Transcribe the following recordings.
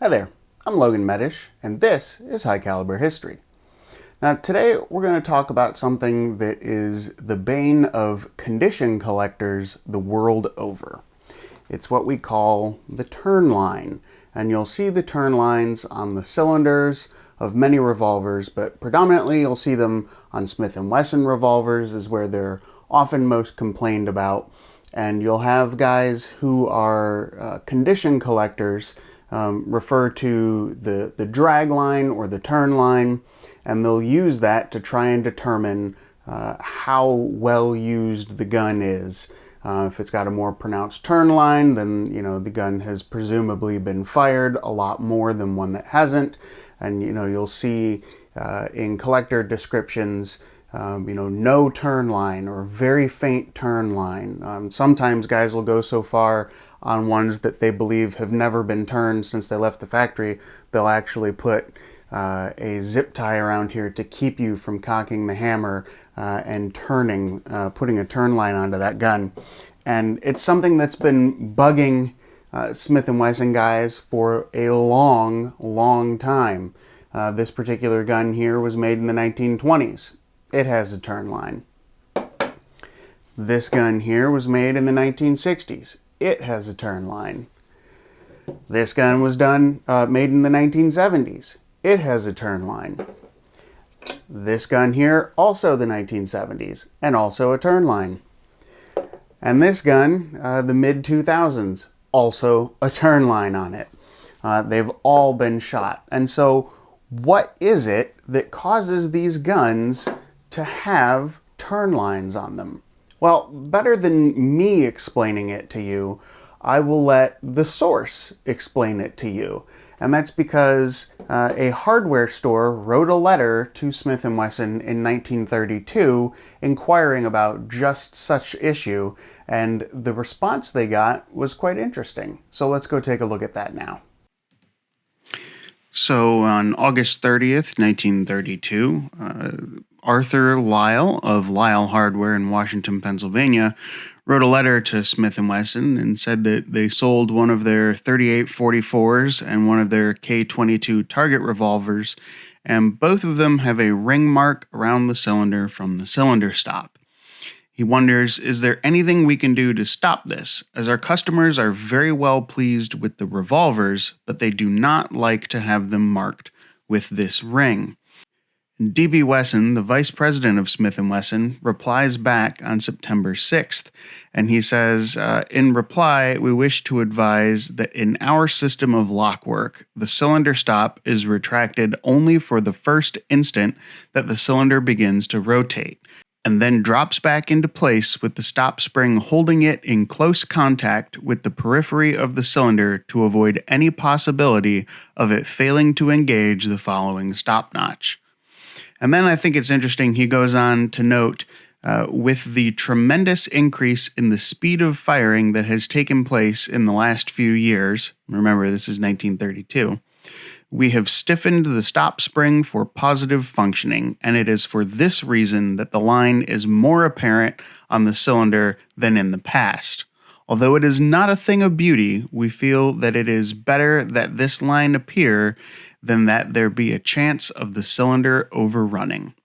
Hi there, I'm Logan Medish, and this is High Caliber History. Now today we're going to talk about something that is the bane of condition collectors the world over. It's what we call the turn line, and you'll see the turn lines on the cylinders of many revolvers, but predominantly you'll see them on Smith & Wesson revolvers is where they're often most complained about. And you'll have guys who are condition collectors refer to the drag line or the turn line, and they'll use that to try and determine how well used the gun is. If it's got a more pronounced turn line, then the gun has presumably been fired a lot more than one that hasn't. And you'll see in collector descriptions no turn line or very faint turn line. Sometimes guys will go so far on ones that they believe have never been turned since they left the factory, they'll actually put a zip tie around here to keep you from cocking the hammer and turning, putting a turn line onto that gun. And it's something that's been bugging Smith & Wesson guys for a long time. This particular gun here was made in the 1920s. It has a turn line. This gun here was made in the 1960s. It has a turn line. This gun was made in the 1970s. It has a turn line. This gun here, also the 1970s, and also a turn line. And this gun, the mid-2000s, also a turn line on it. They've all been shot. And so what is it that causes these guns to have turn lines on them? Well, better than me explaining it to you, I will let the source explain it to you. And that's because a hardware store wrote a letter to Smith & Wesson in 1932 inquiring about just such issue, and the response they got was quite interesting. So let's go take a look at that now. So on August 30th, 1932, Arthur Lyle of Lyle Hardware in Washington, Pennsylvania, wrote a letter to Smith & Wesson and said that they sold one of their 3844s and one of their K22 target revolvers, and both of them have a ring mark around the cylinder from the cylinder stop. He wonders, is there anything we can do to stop this, as our customers are very well pleased with the revolvers, but they do not like to have them marked with this ring. D.B. Wesson, the vice president of Smith & Wesson, replies back on September 6th, and he says, in reply, we wish to advise that in our system of lockwork, the cylinder stop is retracted only for the first instant that the cylinder begins to rotate, and then drops back into place with the stop spring holding it in close contact with the periphery of the cylinder to avoid any possibility of it failing to engage the following stop notch. And then I think it's interesting, he goes on to note, with the tremendous increase in the speed of firing that has taken place in the last few years, remember this is 1932, we have stiffened the stop spring for positive functioning, and it is for this reason that the line is more apparent on the cylinder than in the past. Although it is not a thing of beauty, we feel that it is better that this line appear than that there be a chance of the cylinder overrunning.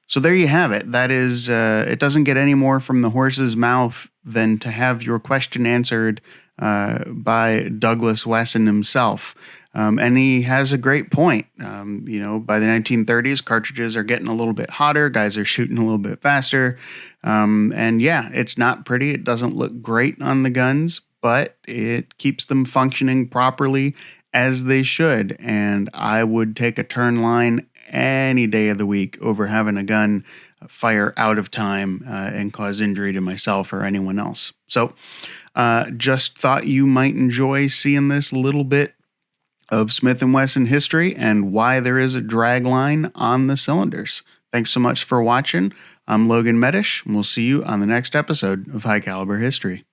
So there you have it. That is, it doesn't get any more from the horse's mouth than to have your question answered by Douglas Wesson himself. And he has a great point. By the 1930s, cartridges are getting a little bit hotter. Guys are shooting a little bit faster. And yeah, it's not pretty. It doesn't look great on the guns, but it keeps them functioning properly as they should. And I would take a turn line any day of the week over having a gun fire out of time and cause injury to myself or anyone else. So just thought you might enjoy seeing this little bit of Smith & Wesson history and why there is a drag line on the cylinders. Thanks so much for watching. I'm Logan Medish, and we'll see you on the next episode of High Caliber History.